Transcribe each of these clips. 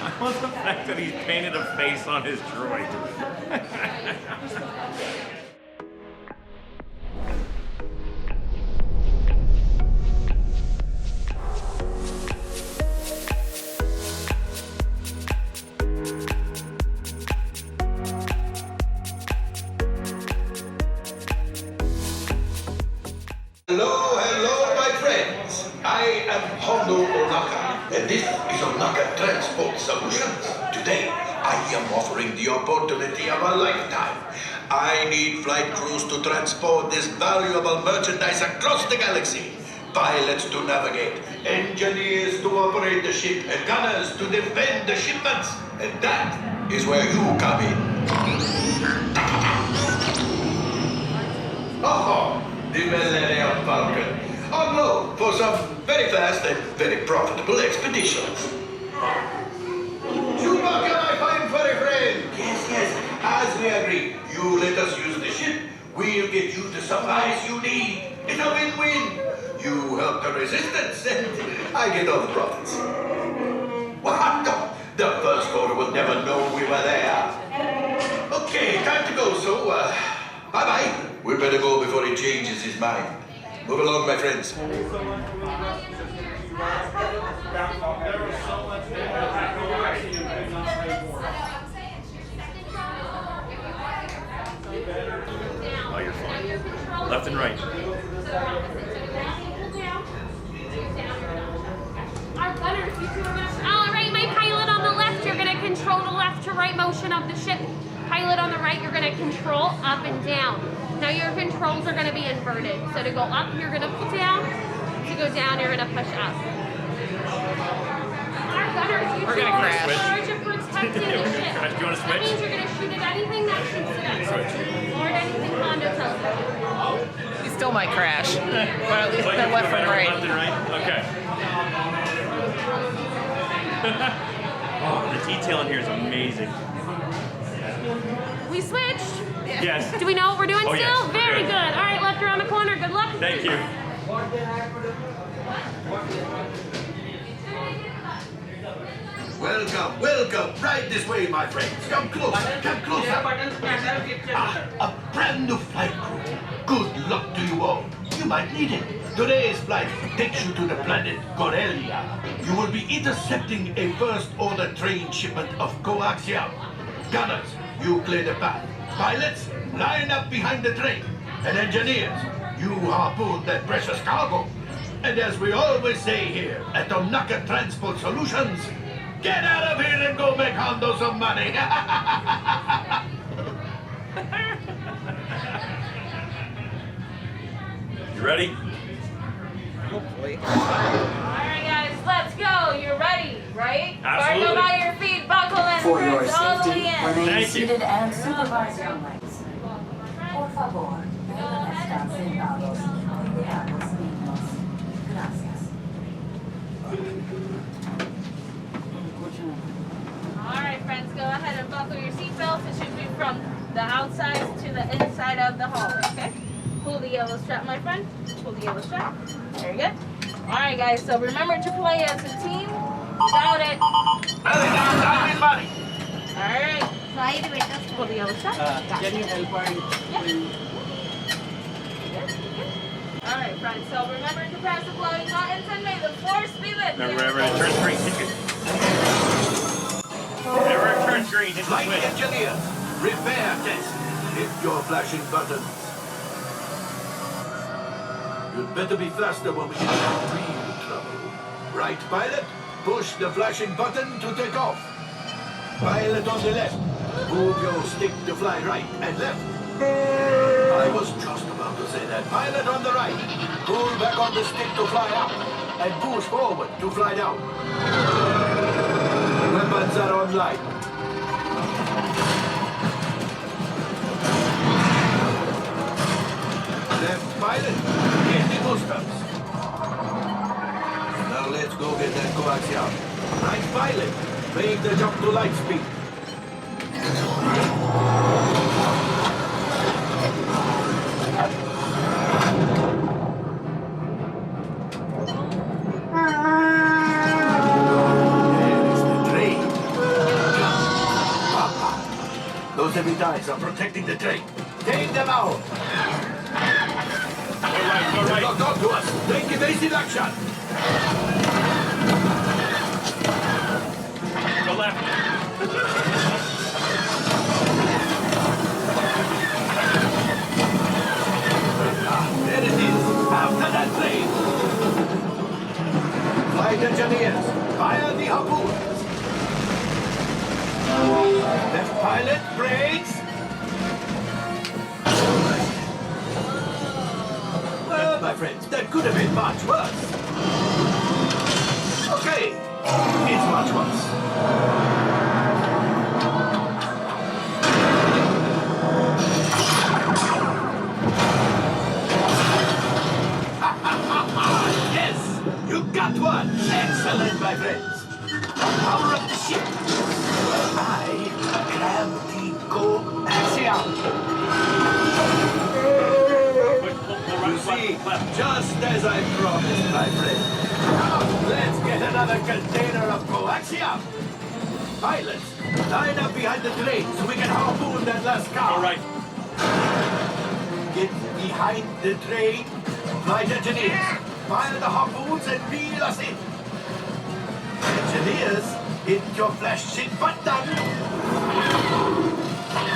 I love the fact that he's painted a face on his droid. Hello, my friends. I am Hondo Ohnaka, and this is Ohnaka Transport Solutions. Today, I am offering the opportunity of a lifetime. I need flight crews to transport this valuable merchandise across the galaxy. Pilots to navigate, engineers to operate the ship, and gunners to defend the shipments. And that is where you come in. Oh, the Millennium Falcon. On loan for some very fast and very profitable expeditions. Chewbacca, my fine furry friend. Yes, as we agreed. You let us use the ship, we'll get you the supplies you need. It's a win-win. You help the resistance, and I get all the profits. What? The first order will never know we were there. Okay, time to go, so, bye-bye. We better go before he changes his mind. Move along, my friends. Oh, you're fine. Left and right. All right, my pilot on the left, you're going to control the left to right motion of the ship. Pilot on the right, you're going to control up and down. Now your controls are going to be inverted. So to go up, you're going to pull down. To go down, you're going to push up. Our gunners, you We're going to crash. in charge of protecting the ship. Do you want to That switch? means you're going to shoot at anything that shoots at us. Or at anything Hondo tells you. You still might crash. But at least Like they're left better and right. Left and right? Okay. Oh, the detail in here is amazing. We switched. Yes. Do we know what we're doing still? Yes. Very Good. good. All right, left around the corner. Good luck. Thank you. Welcome. Right this way, my friends. Come closer. A brand new flight crew. Good luck to you all. You might need it. Today's flight takes you to the planet Corellia. You will be intercepting a first-order train shipment of Coaxium. Gunners, you clear the path. Pilots, line up behind the train. And engineers, you harpoon that precious cargo. And as we always say here at Ohnaka Transport Solutions, get out of here and go make Hondo some money. You ready? Hopefully. All right, guys, let's go. You're ready, right? Absolutely. Spark by your feet, buckle in, For your friends, all the safety, way in. remain Thank you. seated and supervise your legs. Por favor, permanezcan sentados y veamos mismos. Gracias. All right, friends, go ahead and buckle your seatbelts. It should be from the outside to the inside of the hallway, okay? Pull the yellow strap, my friend. Pull the yellow strap. Very good. All right, guys, so remember to play as a team. Without it. Time is money. All right. Pull the yellow strap. Can you help her when All right, friends, so remember to press the floating buttons and may the force be with you. Remember, it turns green. Whenever it turns green, hit the Flight switch. engineers, repair test. Hit your flashing buttons. You'd better be faster when we get into real trouble. Right, pilot? Push the flashing button to take off. Pilot on the left. Move your stick to fly right and left. I was just about to say that. Pilot on the right. Pull back on the stick to fly up. And push forward to fly down. Weapons are online. Left pilot, get the boosters. Now let's go get that Coaxium. Right pilot, make the jump to light speed. There is the train. Those heavy ties are protecting the train. Take them out. All right. Lock on to us. Take evasive action. Go left. There it is. After that train. Flight engineers, fire the harpoons. Left pilot, brakes. Well, my friends, that could have been much worse. Okay, it's much worse. Yes, you got one. Excellent, my friends. Power up the ship. I grab the Coaxium. You see, just as I promised, my friend. Now, let's get another container of Coaxium. Pilots, line up behind the train so we can harpoon that last car. All right. Get behind the train. Flight engineers, fire the harpoons and reel us in. Engineers, hit your flashing button.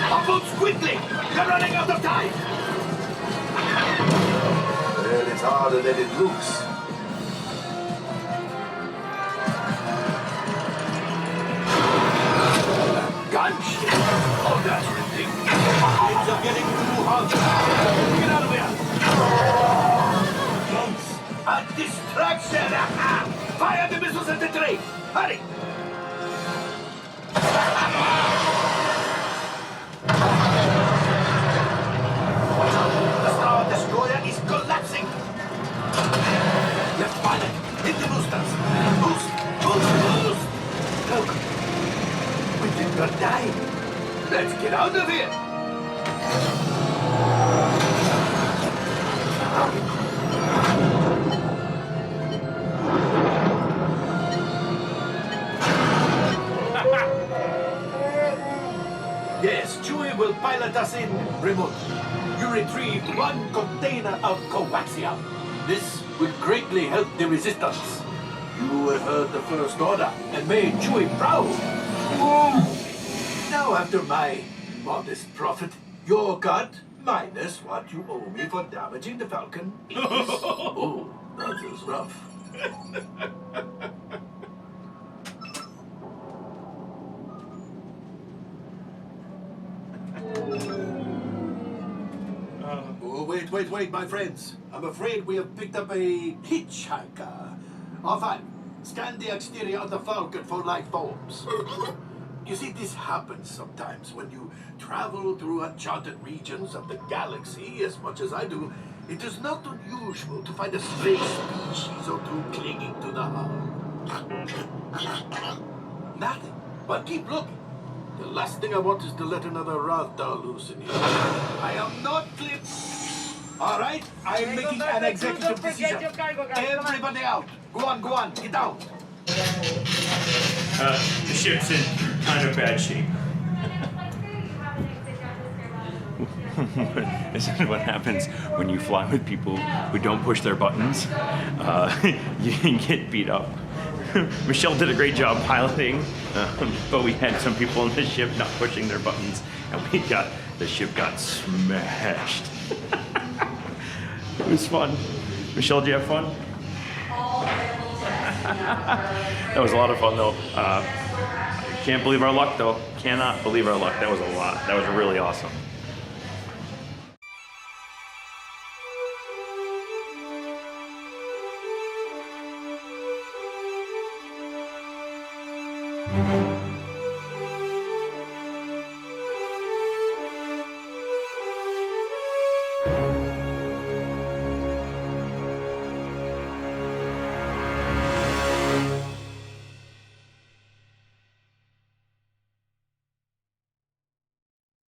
Harpoons quickly! You're running out of time! Well, it's harder than it looks. Gunship! Oh, that's ridiculous. Things are getting too hot. Get out of here! It's a distraction! Fire the missiles at the train! Hurry! The Star Destroyer is collapsing! Left pilot, hit the boosters! Boost! Boost! Boost! Look! We did not die! Let's get out of here! Yes, Chewie will pilot us in remotely. You retrieved one container of Coaxium. This will greatly help the resistance. You have heard the First Order and made Chewie proud. Now, after my modest profit, your cut minus what you owe me for damaging the Falcon is... Oh, that is rough. Oh, wait, my friends. I'm afraid we have picked up a hitchhiker. Enfin, scan the exterior of the Falcon for life forms. You see, this happens sometimes when you travel through uncharted regions of the galaxy as much as I do. It is not unusual to find a stray species or two clinging to the hull. Nothing, but keep looking. The last thing I want is to let another Ratha loose in here. I am not clipped. All right, I'm making an executive decision. Everybody out. Go on, get out. The ship's in kind of bad shape. Isn't what happens when you fly with people who don't push their buttons? You can get beat up. Michelle did a great job piloting, but we had some people on the ship not pushing their buttons, and the ship got smashed. It was fun. Michelle, did you have fun? That was a lot of fun, though. Can't believe our luck, though. Cannot believe our luck. That was a lot. That was really awesome.